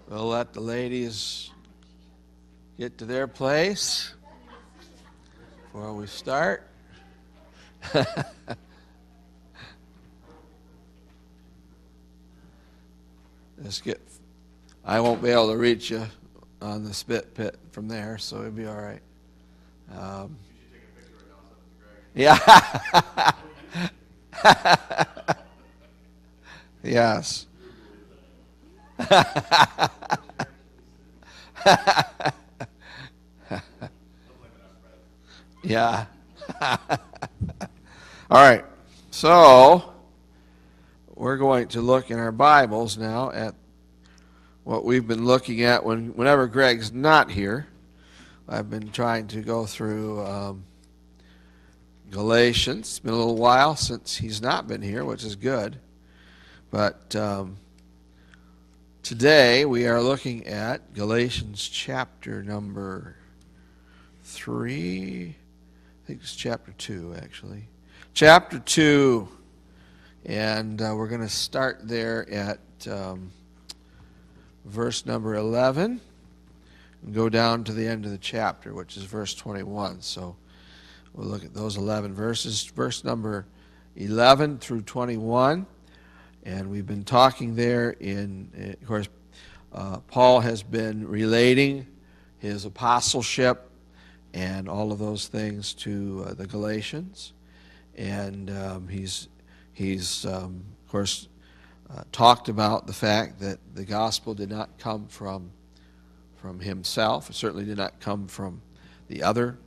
We'll let the ladies get to their place before we start. I won't be able to reach you on the spit pit from there, so it'll be all right. Yeah. Yes. Yeah. All right. So we're going to look in our Bibles now at what we've been looking at whenever Greg's not here. I've been trying to go through Galatians. It's been a little while since he's not been here, which is good. But today we are looking at Galatians chapter number 3. I think it's chapter 2, actually. Chapter 2. And we're going to start there at verse number 11 and go down to the end of the chapter, which is verse 21. So we'll look at those 11 verses, verse number 11 through 21. And we've been talking there of course, Paul has been relating his apostleship and all of those things to the Galatians. And he's of course, talked about the fact that the gospel did not come from himself. It certainly did not come from the other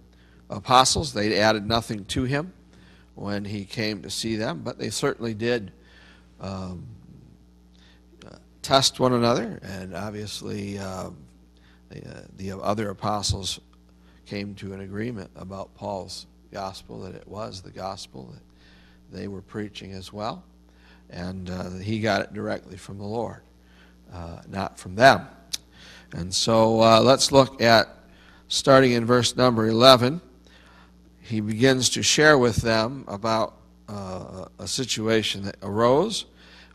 apostles. They added nothing to him when he came to see them, but they certainly did test one another, and obviously the other apostles came to an agreement about Paul's gospel, that it was the gospel that they were preaching as well, and that he got it directly from the Lord, not from them. And so let's look at, starting in verse number 11, he begins to share with them about a situation that arose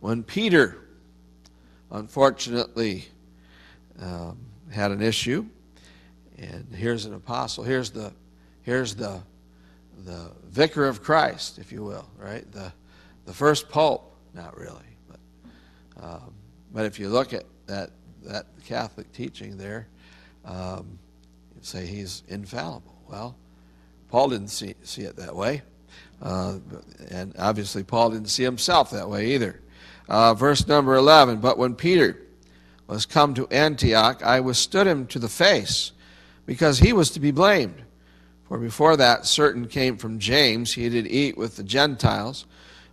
when Peter, unfortunately, had an issue. And here's an apostle. Here's the vicar of Christ, if you will, right? The first pope, not really, but if you look at that Catholic teaching there, you say he's infallible. Well, Paul didn't see it that way. And obviously Paul didn't see himself that way either. Verse number 11, but when Peter was come to Antioch, I withstood him to the face, because he was to be blamed. For before that certain came from James, he did eat with the Gentiles.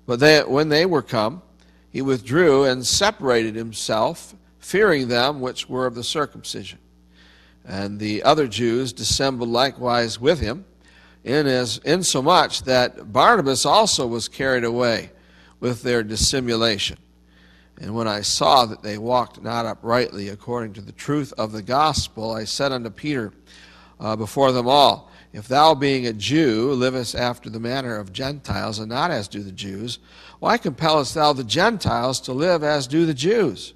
But when they were come, he withdrew and separated himself, fearing them which were of the circumcision. And the other Jews dissembled likewise with him, insomuch that Barnabas also was carried away with their dissimulation. And when I saw that they walked not uprightly according to the truth of the gospel, I said unto Peter before them all, if thou, being a Jew, livest after the manner of Gentiles, and not as do the Jews, why compellest thou the Gentiles to live as do the Jews?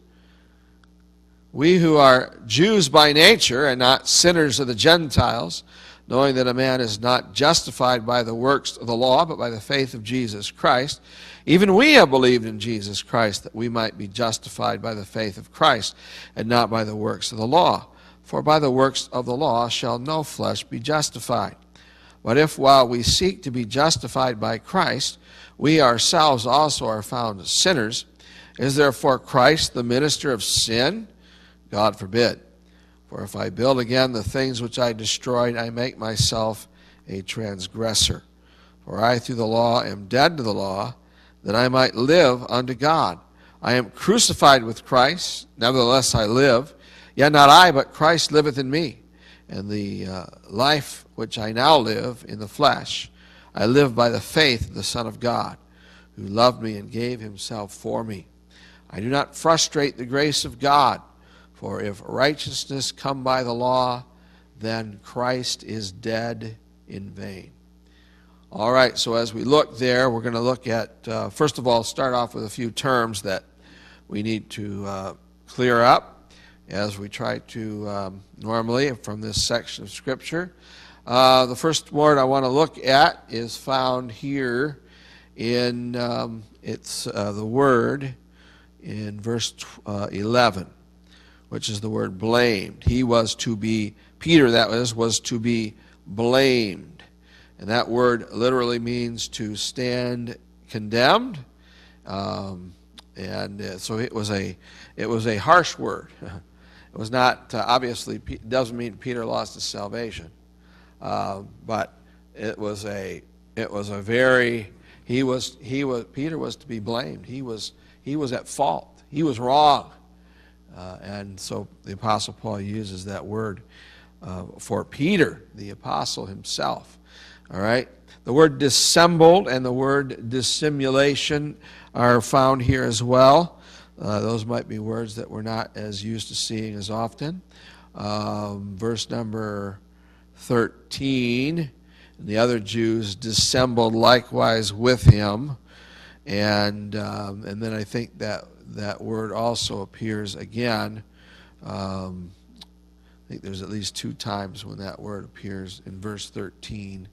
We who are Jews by nature, and not sinners of the Gentiles, knowing that a man is not justified by the works of the law, but by the faith of Jesus Christ, even we have believed in Jesus Christ, that we might be justified by the faith of Christ, and not by the works of the law. For by the works of the law shall no flesh be justified. But if while we seek to be justified by Christ, we ourselves also are found sinners, is therefore Christ the minister of sin? God forbid. For if I build again the things which I destroyed, I make myself a transgressor. For I through the law am dead to the law, that I might live unto God. I am crucified with Christ, nevertheless I live. Yet not I, but Christ liveth in me. And the life which I now live in the flesh, I live by the faith of the Son of God, who loved me and gave himself for me. I do not frustrate the grace of God, for if righteousness come by the law, then Christ is dead in vain. All right, so as we look there, we're going to look at, first of all, start off with a few terms that we need to clear up. as we try to normally from this section of Scripture. The first word I want to look at is found here in, it's the word in verse 11, which is the word blamed. He was to be, Peter that was to be blamed. And that word literally means to stand condemned. So it was a harsh word. It was not, obviously, it doesn't mean Peter lost his salvation. But it was a very, Peter was to be blamed. He was at fault. He was wrong. And so the Apostle Paul uses that word for Peter, the apostle himself. All right? The word dissembled and the word dissimulation are found here as well. Those might be words that we're not as used to seeing as often. Verse number 13, the other Jews dissembled likewise with him. And then I think that word also appears again. I think there's at least 2 times when that word appears in verse 13.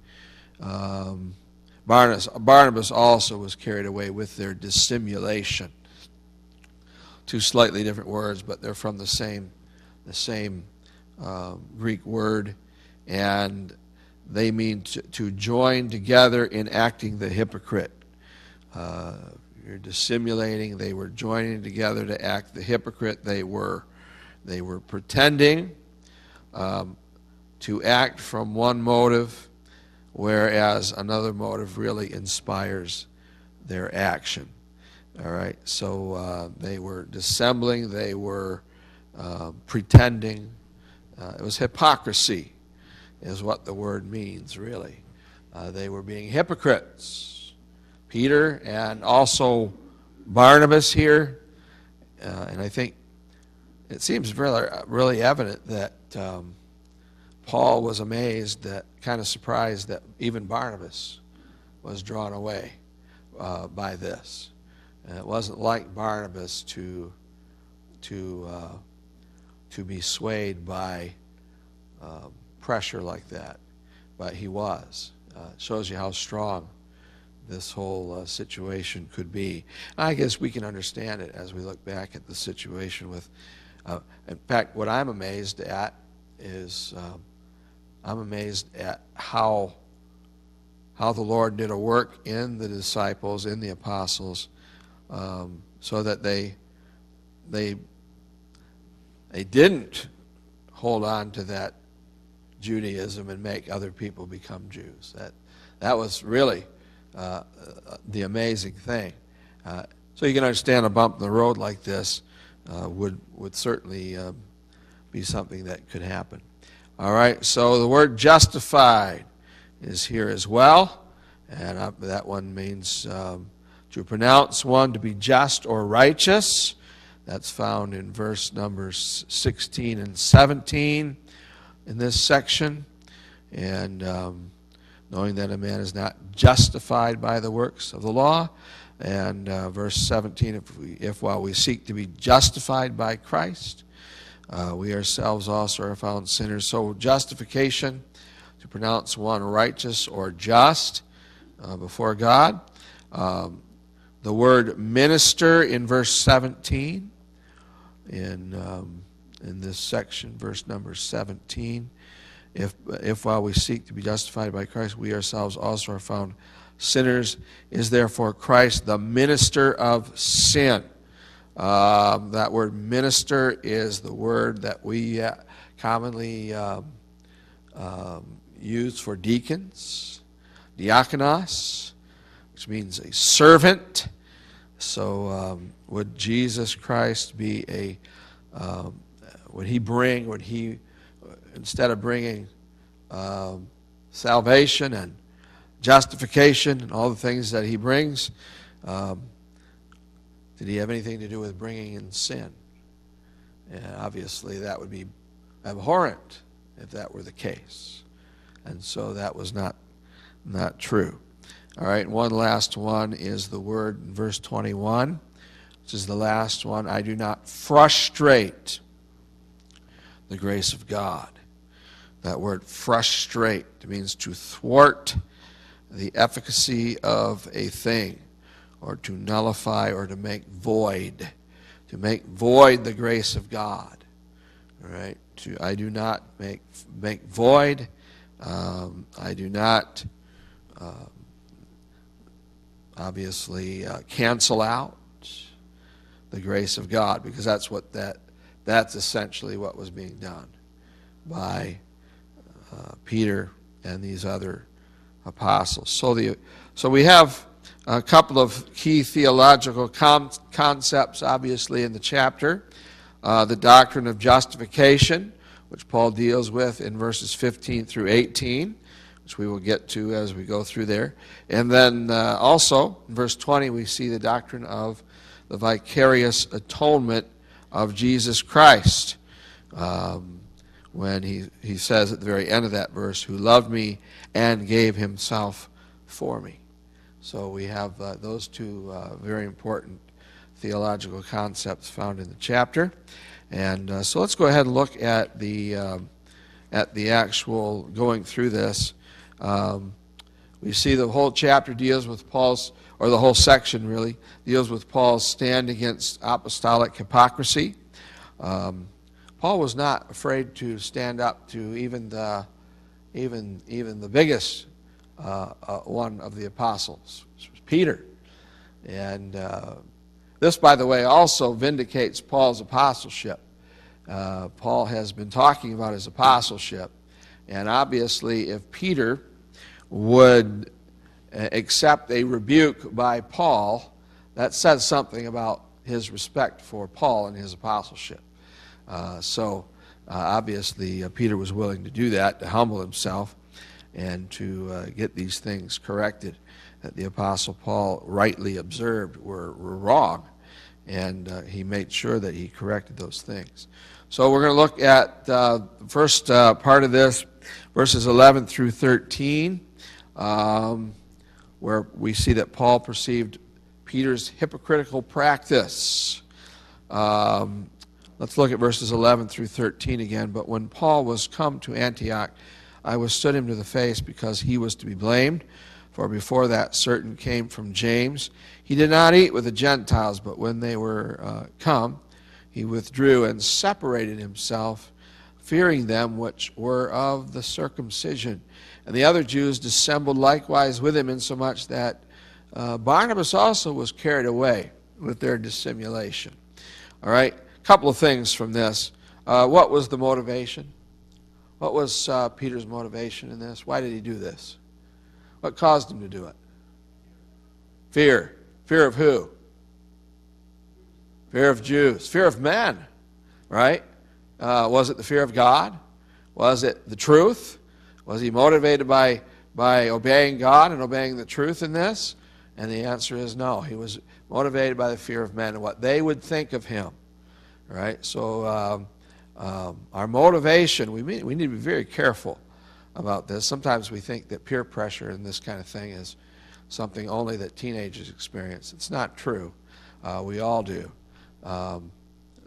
Barnabas also was carried away with their dissimulation. 2 slightly different words, but they're from the same Greek word, and they mean to join together in acting the hypocrite. You're dissimulating. They were joining together to act the hypocrite. They were pretending to act from one motive, whereas another motive really inspires their action. All right, so they were dissembling, they were pretending. It was hypocrisy is what the word means, really. They were being hypocrites. Peter and also Barnabas here, and I think it seems really evident that Paul was amazed, kind of surprised that even Barnabas was drawn away by this. And it wasn't like Barnabas to be swayed by pressure like that, but he was. It shows you how strong this whole situation could be. I guess we can understand it as we look back at the situation with. In fact, what I'm amazed at is I'm amazed at how the Lord did a work in the disciples, in the apostles, so that they didn't hold on to that Judaism and make other people become Jews. That was really the amazing thing. So you can understand a bump in the road like this would certainly be something that could happen. All right, so the word justified is here as well, and that one means to pronounce one to be just or righteous. That's found in verse numbers 16 and 17 in this section. And knowing that a man is not justified by the works of the law. And verse 17, if while we seek to be justified by Christ, we ourselves also are found sinners. So justification, to pronounce one righteous or just before God. The word minister in verse 17, in this section, verse number 17. If while we seek to be justified by Christ, we ourselves also are found sinners, is therefore Christ the minister of sin. That word minister is the word that we commonly use for deacons, diakonos, which means a servant. So would Jesus Christ be would he instead of bringing salvation and justification and all the things that he brings, did he have anything to do with bringing in sin? And obviously that would be abhorrent if that were the case. And so that was not true. All right, one last one is the word in verse 21, which is the last one. I do not frustrate the grace of God. That word frustrate means to thwart the efficacy of a thing, or to nullify, or to make void. To make void the grace of God. All right? I do not make void. I do not obviously cancel out the grace of God, because that's essentially what was being done by Peter and these other apostles. So we have a couple of key theological concepts, obviously, in the chapter. The doctrine of justification, which Paul deals with in verses 15 through 18, which we will get to as we go through there. And then also, in verse 20, we see the doctrine of the vicarious atonement of Jesus Christ. When he says at the very end of that verse, who loved me and gave himself for me. So we have those two very important theological concepts found in the chapter. And so let's go ahead and look at the actual going through this. We see the whole chapter deals with Paul's, or the whole section really, deals with Paul's stand against apostolic hypocrisy. Paul was not afraid to stand up to even the biggest one of the apostles, which was Peter. And this, by the way, also vindicates Paul's apostleship. Paul has been talking about his apostleship, and obviously if Peter would accept a rebuke by Paul, that says something about his respect for Paul and his apostleship. Obviously Peter was willing to do that, to humble himself and to get these things corrected that the Apostle Paul rightly observed were wrong, and he made sure that he corrected those things. So we're going to look at the first part of this, verses 11 through 13, where we see that Paul perceived Peter's hypocritical practice. Let's look at verses 11 through 13 again. But when Paul was come to Antioch, I withstood him to the face, because he was to be blamed. For before that certain came from James. He did not eat with the Gentiles, but when they were come, he withdrew and separated himself, fearing them which were of the circumcision. And the other Jews dissembled likewise with him, insomuch that Barnabas also was carried away with their dissimulation. All right, a couple of things from this. What was the motivation? What was Peter's motivation in this? Why did he do this? What caused him to do it? Fear. Fear of who? Fear of Jews. Fear of men, right? Was it the fear of God? Was it the truth? Was he motivated by obeying God and obeying the truth in this? And the answer is no. He was motivated by the fear of men and what they would think of him. Right? So our motivation, we need to be very careful about this. Sometimes we think that peer pressure and this kind of thing is something only that teenagers experience. It's not true. We all do.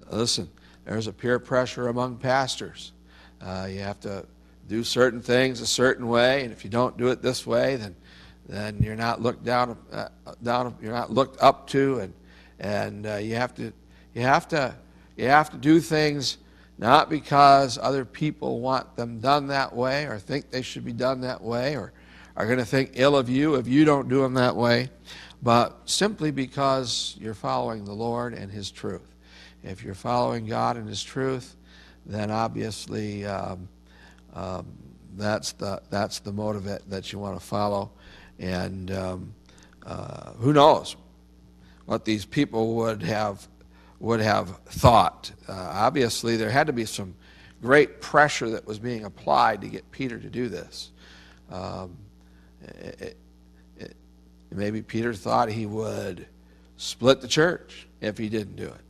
Listen, there's a peer pressure among pastors. You have to do certain things a certain way, and if you don't do it this way, then you're not looked down. You're not looked up to, and you have to do things not because other people want them done that way or think they should be done that way or are going to think ill of you if you don't do them that way, but simply because you're following the Lord and His truth. If you're following God and His truth, then obviously that's the motive that you want to follow. And who knows what these people would have thought. Obviously, there had to be some great pressure that was being applied to get Peter to do this. Maybe Peter thought he would split the church if he didn't do it.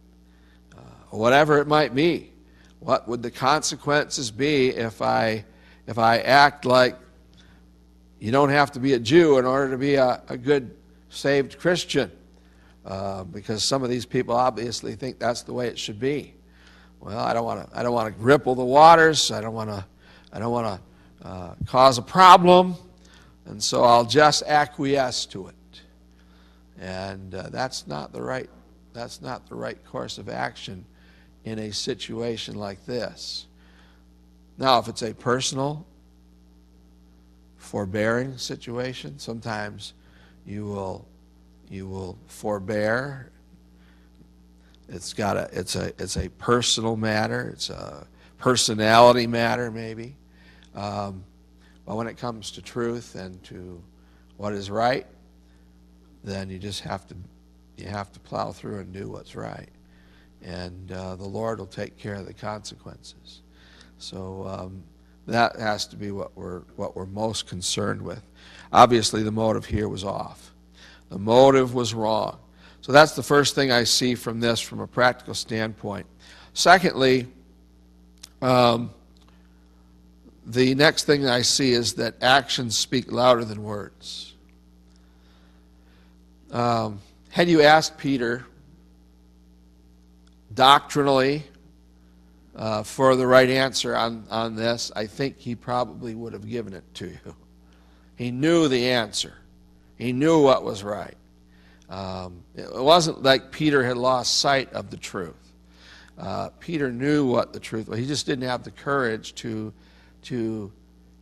Whatever it might be. What would the consequences be if I act like you don't have to be a Jew in order to be a good, saved Christian? Because some of these people obviously think that's the way it should be. well, I don't want to ripple the waters. I don't want to cause a problem, and so I'll just acquiesce to it. And that's not the right course of action in a situation like this. Now, if it's a personal, forbearing situation, sometimes you will forbear. It's a personal matter. It's a personality matter, maybe. But when it comes to truth and to what is right, then you just have to plow through and do what's right, and the Lord will take care of the consequences. So that has to be what we're most concerned with. Obviously, the motive here was off. The motive was wrong. So that's the first thing I see from this, from a practical standpoint. Secondly, the next thing I see is that actions speak louder than words. Had you asked Peter doctrinally for the right answer on this, I think he probably would have given it to you. He knew the answer. He knew what was right. It wasn't like Peter had lost sight of the truth. Peter knew what the truth was. He just didn't have the courage to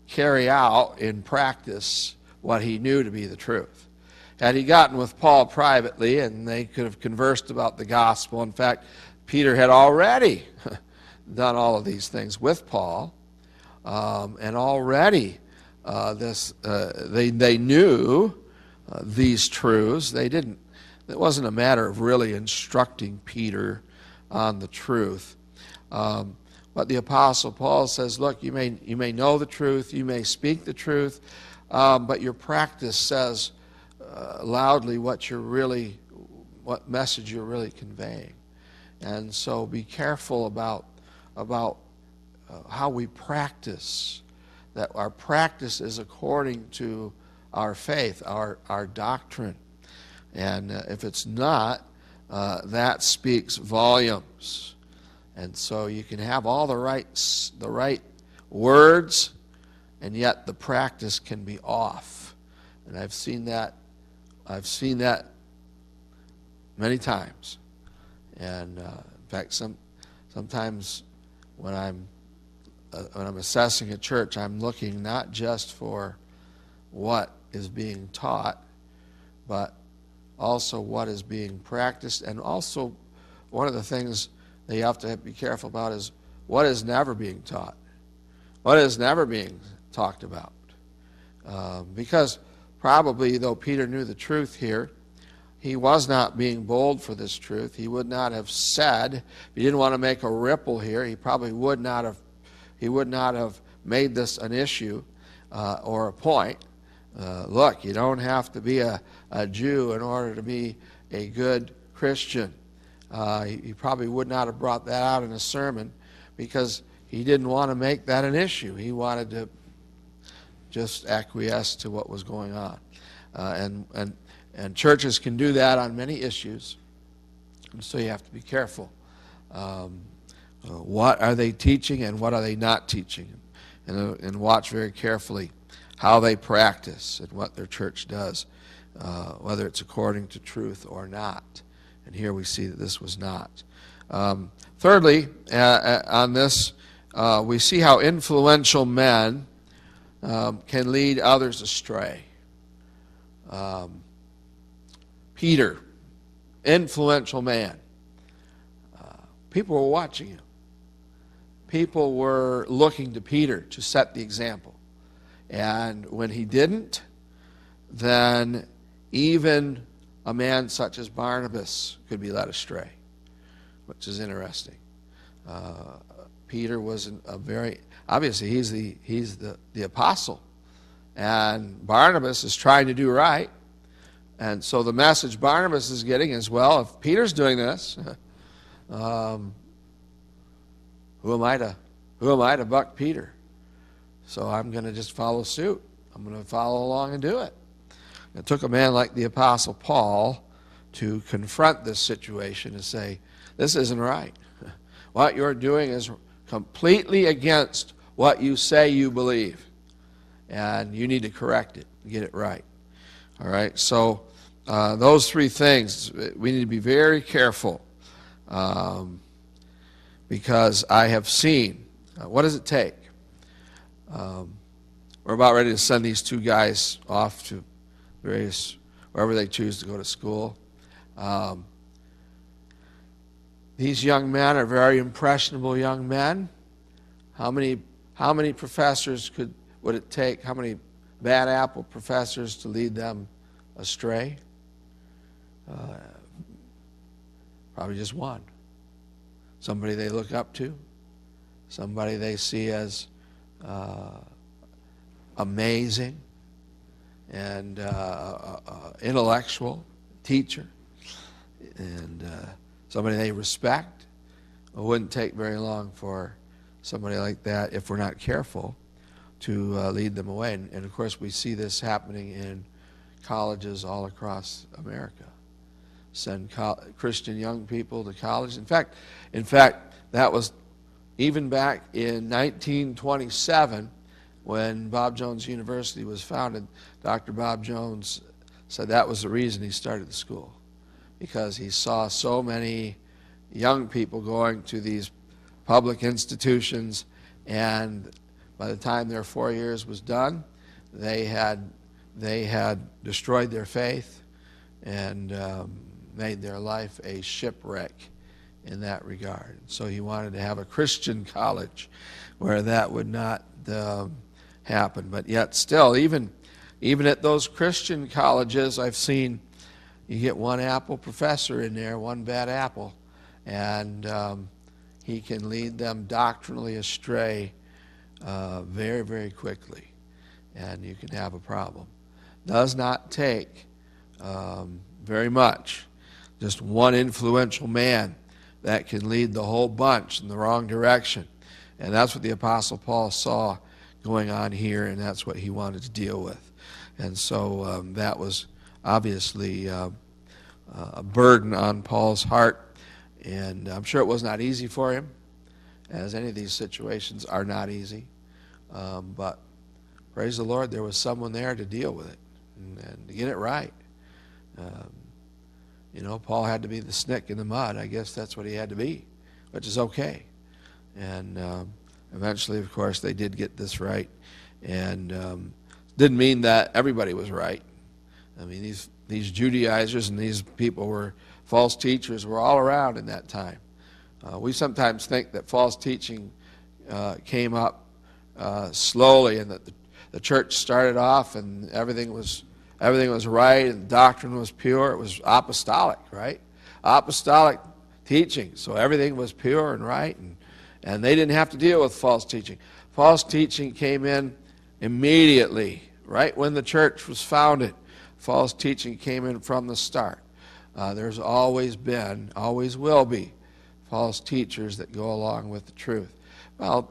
carry out in practice what he knew to be the truth. Had he gotten with Paul privately and they could have conversed about the gospel, in fact, Peter had already done all of these things with Paul, and already they knew these truths. It wasn't a matter of really instructing Peter on the truth. But the Apostle Paul says, look, you may know the truth, you may speak the truth, but your practice says loudly what message you're really conveying. And so be careful about how we practice, that our practice is according to our faith, our doctrine. And if it's not, that speaks volumes. And so you can have all the right words, and yet the practice can be off. And I've seen that many times. And in fact, sometimes when I'm assessing a church, I'm looking not just for what is being taught, but also what is being practiced. And also, one of the things that you have to be careful about is what is never being taught, what is never being talked about. Because probably, though Peter knew the truth here, he was not being bold for this truth. He would not have said, if he didn't want to make a ripple here, he probably would not have made this an issue or a point. Look, you don't have to be a Jew in order to be a good Christian. He probably would not have brought that out in a sermon because he didn't want to make that an issue. He wanted to just acquiesce to what was going on. And churches can do that on many issues. And so you have to be careful. What are they teaching and what are they not teaching? And watch very carefully how they practice and what their church does, whether it's according to truth or not. And here we see that this was not. Thirdly, on this, we see how influential men can lead others astray. Peter, influential man. People were watching him. People were looking to Peter to set the example. And when he didn't, then even a man such as Barnabas could be led astray, which is interesting. Peter was obviously he's the apostle, and Barnabas is trying to do right. And so the message Barnabas is getting is, well, if Peter's doing this, who am I to buck Peter? So I'm going to just follow suit. I'm going to follow along and do it. It took a man like the Apostle Paul to confront this situation and say, this isn't right. what you're doing is completely against what you say you believe. And you need to correct it, get it right. All right, so those three things, we need to be very careful because I have seen, what does it take? We're about ready to send these two guys off to wherever they choose to go to school. These young men are very impressionable young men. How many professors would it take? How many bad apple professors to lead them astray? Probably just one. Somebody they look up to, somebody they see as amazing and intellectual teacher, and somebody they respect. It wouldn't take very long for somebody like that, if we're not careful, to lead them away. And of course, we see this happening in colleges all across America. Send Christian young people to college. In fact, that was even back in 1927 when Bob Jones University was founded. Dr. Bob Jones said that was the reason he started the school, because he saw so many young people going to these public institutions, and by the time their 4 years was done, they had destroyed their faith and made their life a shipwreck in that regard. So he wanted to have a Christian college where that would not happen. But yet still, even at those Christian colleges, I've seen you get one apple professor in there, one bad apple, and he can lead them doctrinally astray very, very quickly, and you can have a problem. Does not take very much. Just one influential man that can lead the whole bunch in the wrong direction. And that's what the Apostle Paul saw going on here, and that's what he wanted to deal with. And so that was obviously a burden on Paul's heart, and I'm sure it was not easy for him, as any of these situations are not easy. But praise the Lord, there was someone there to deal with it and to get it right. Paul had to be the snick in the mud. I guess that's what he had to be, which is okay. And eventually, of course, they did get this right. And didn't mean that everybody was right. I mean, these Judaizers and these people were false teachers were all around in that time. We sometimes think that false teaching came up slowly, and that the church started off and everything was right and doctrine was pure. It was apostolic, right? Apostolic teaching. So everything was pure and right, and they didn't have to deal with false teaching. False teaching came in immediately, right when the church was founded. False teaching came in from the start. There's always been, always will be, false teachers that go along with the truth. Well,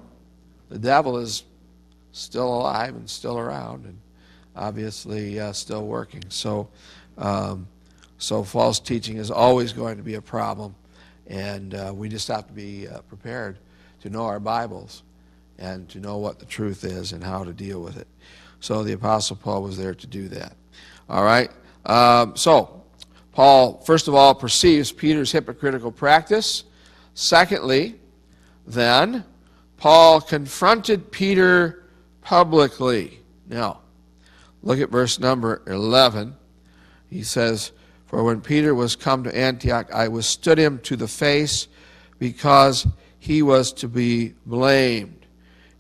the devil is still alive and still around, and obviously still working. So false teaching is always going to be a problem, and we just have to be prepared to know our Bibles and to know what the truth is and how to deal with it. So the Apostle Paul was there to do that. All right. So Paul, first of all, perceives Peter's hypocritical practice. Secondly, then, Paul confronted Peter publicly. Now, look at verse number 11. He says, "For when Peter was come to Antioch, I withstood him to the face, because he was to be blamed."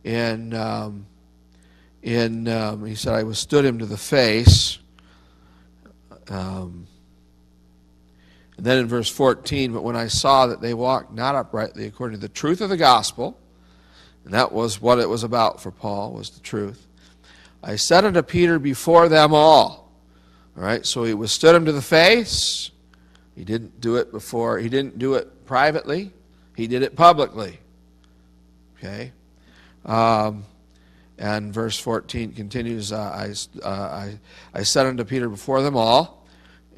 And he said, "I withstood him to the face." And then in verse 14, "But when I saw that they walked not uprightly according to the truth of the gospel," and that was what it was about for Paul, was the truth, "I said unto Peter before them all." All right, so he withstood him to the face. He didn't do it before. He didn't do it privately. He did it publicly. Okay? And verse 14 continues, I said unto Peter before them all.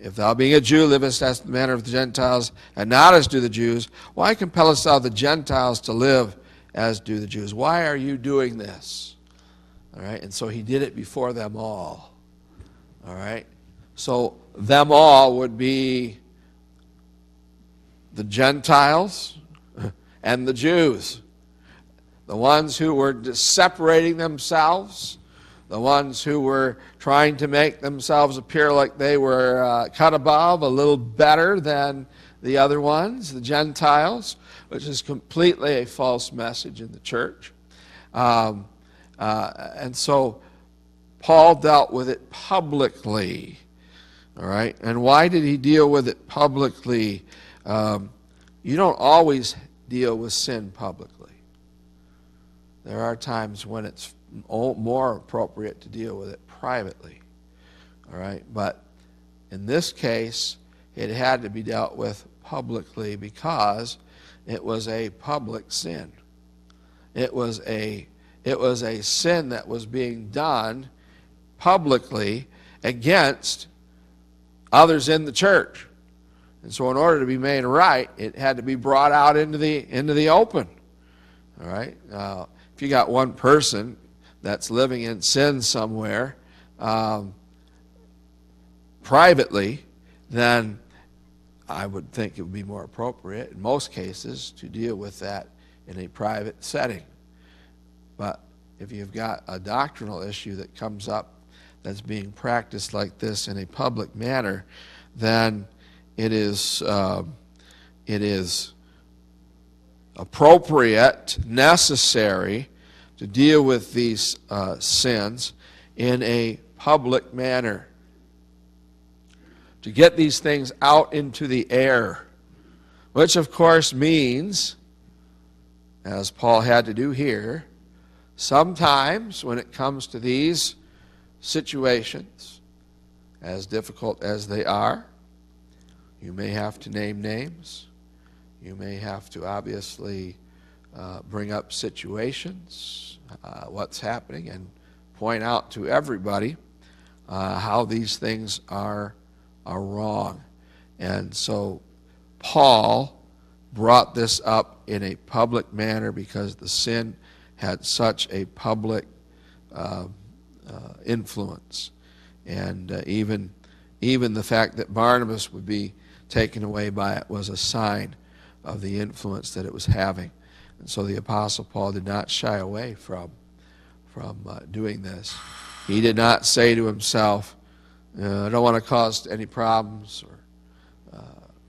If thou being a Jew livest as the manner of the Gentiles, and not as do the Jews, why compellest thou the Gentiles to live as do the Jews? Why are you doing this? All right, and so he did it before them all. All right, so them all would be the Gentiles and the Jews, the ones who were separating themselves, the ones who were trying to make themselves appear like they were cut above, a little better than the other ones, the Gentiles, which is completely a false message in the church. And so Paul dealt with it publicly. All right, and why did he deal with it publicly? You don't always deal with sin publicly. There are times when it's more appropriate to deal with it privately. All right, but in this case, it had to be dealt with publicly because it was a public sin. It was a sin that was being done publicly against others in the church. And so in order to be made right, it had to be brought out into the open. All right? If you got one person that's living in sin somewhere privately, then I would think it would be more appropriate in most cases to deal with that in a private setting. But if you've got a doctrinal issue that comes up that's being practiced like this in a public manner, then it is appropriate, necessary to deal with these sins in a public manner, to get these things out into the air, which of course means, as Paul had to do here, sometimes when it comes to these situations, as difficult as they are, you may have to name names. You may have to obviously bring up situations, what's happening, and point out to everybody how these things are wrong. And so Paul brought this up in a public manner because the sin had such a public influence. And even the fact that Barnabas would be taken away by it was a sign of the influence that it was having. And so the Apostle Paul did not shy away from doing this. He did not say to himself, I don't want to cause any problems or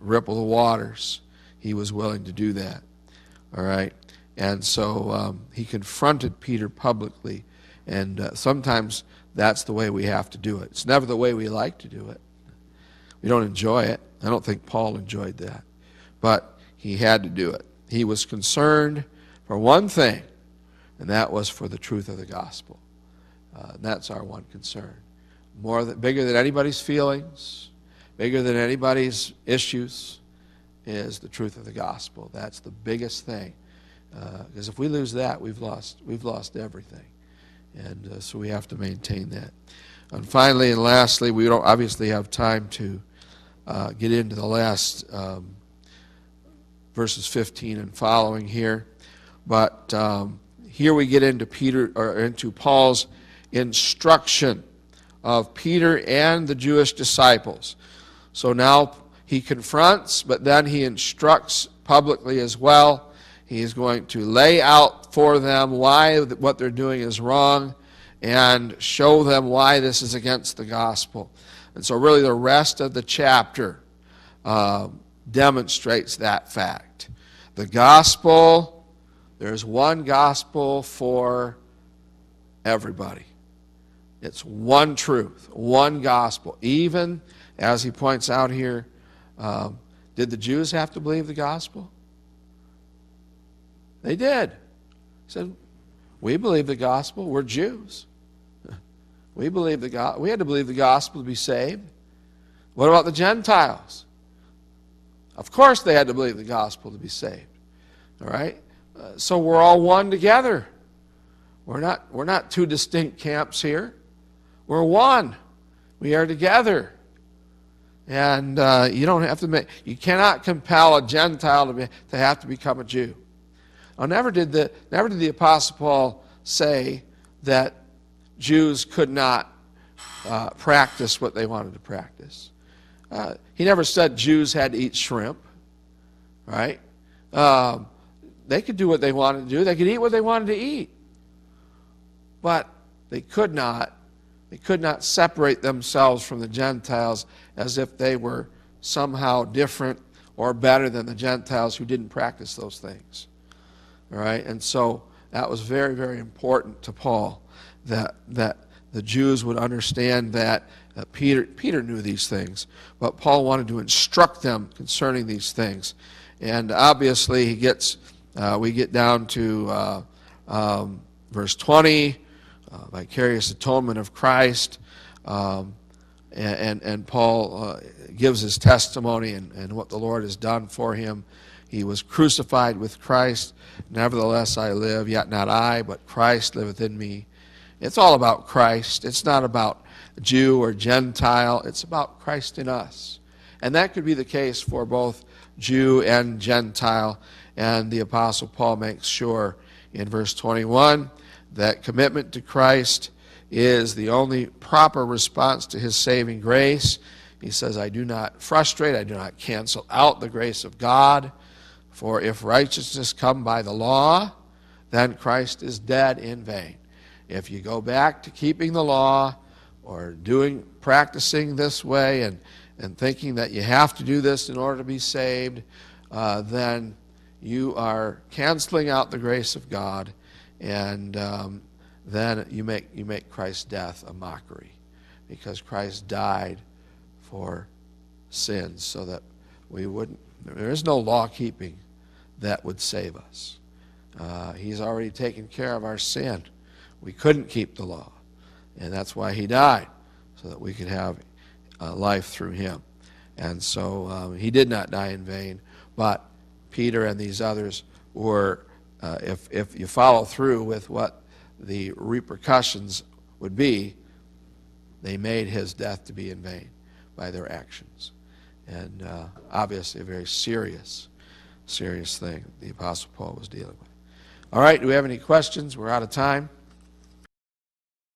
ripple the waters. He was willing to do that. All right? And so he confronted Peter publicly. And sometimes that's the way we have to do it. It's never the way we like to do it. We don't enjoy it. I don't think Paul enjoyed that. But he had to do it. He was concerned for one thing, and that was for the truth of the gospel. That's our one concern. Bigger than anybody's feelings, bigger than anybody's issues, is the truth of the gospel. That's the biggest thing. Because if we lose that, we've lost everything. And so we have to maintain that. And finally and lastly, we don't obviously have time to get into the last verses 15 and following here. But here we get into Paul's instruction of Peter and the Jewish disciples. So now he confronts, but then he instructs publicly as well. He is going to lay out for them why what they're doing is wrong and show them why this is against the gospel. And so really the rest of the chapter demonstrates that fact. The gospel, there's one gospel for everybody. It's one truth, one gospel. Even, as he points out here, did the Jews have to believe the gospel? They did. He said, we believe the gospel. We're Jews. We had to believe the gospel to be saved. What about the Gentiles? Of course they had to believe the gospel to be saved. All right? So we're all one together. We're not two distinct camps here. We're one. We are together. And you don't have to you cannot compel a Gentile to have to become a Jew. Now, never did the Apostle Paul say that Jews could not practice what they wanted to practice. He never said Jews had to eat shrimp, right? They could do what they wanted to do. They could eat what they wanted to eat. But they could not separate themselves from the Gentiles as if they were somehow different or better than the Gentiles who didn't practice those things. All right? And so that was very, very important to Paul, that the Jews would understand that. Peter knew these things, but Paul wanted to instruct them concerning these things. And obviously we get down to verse 20, vicarious atonement of Christ, and Paul gives his testimony and what the Lord has done for him. He was crucified with Christ. Nevertheless I live, yet not I, but Christ liveth in me. It's all about Christ. It's not about Jew or Gentile. It's about Christ in us. And that could be the case for both Jew and Gentile. And the Apostle Paul makes sure in verse 21 that commitment to Christ is the only proper response to his saving grace. He says, I do not frustrate, I do not cancel out the grace of God. For if righteousness come by the law, then Christ is dead in vain. If you go back to keeping the law or practicing this way and thinking that you have to do this in order to be saved, then you are canceling out the grace of God, and then you make Christ's death a mockery, because Christ died for sins so that we wouldn't. There is no law keeping that would save us. He's already taken care of our sin. We couldn't keep the law, and that's why he died, so that we could have life through him. And so he did not die in vain, but Peter and these others were, if you follow through with what the repercussions would be, they made his death to be in vain by their actions. And obviously a very serious thing the Apostle Paul was dealing with. All right, do we have any questions? We're out of time.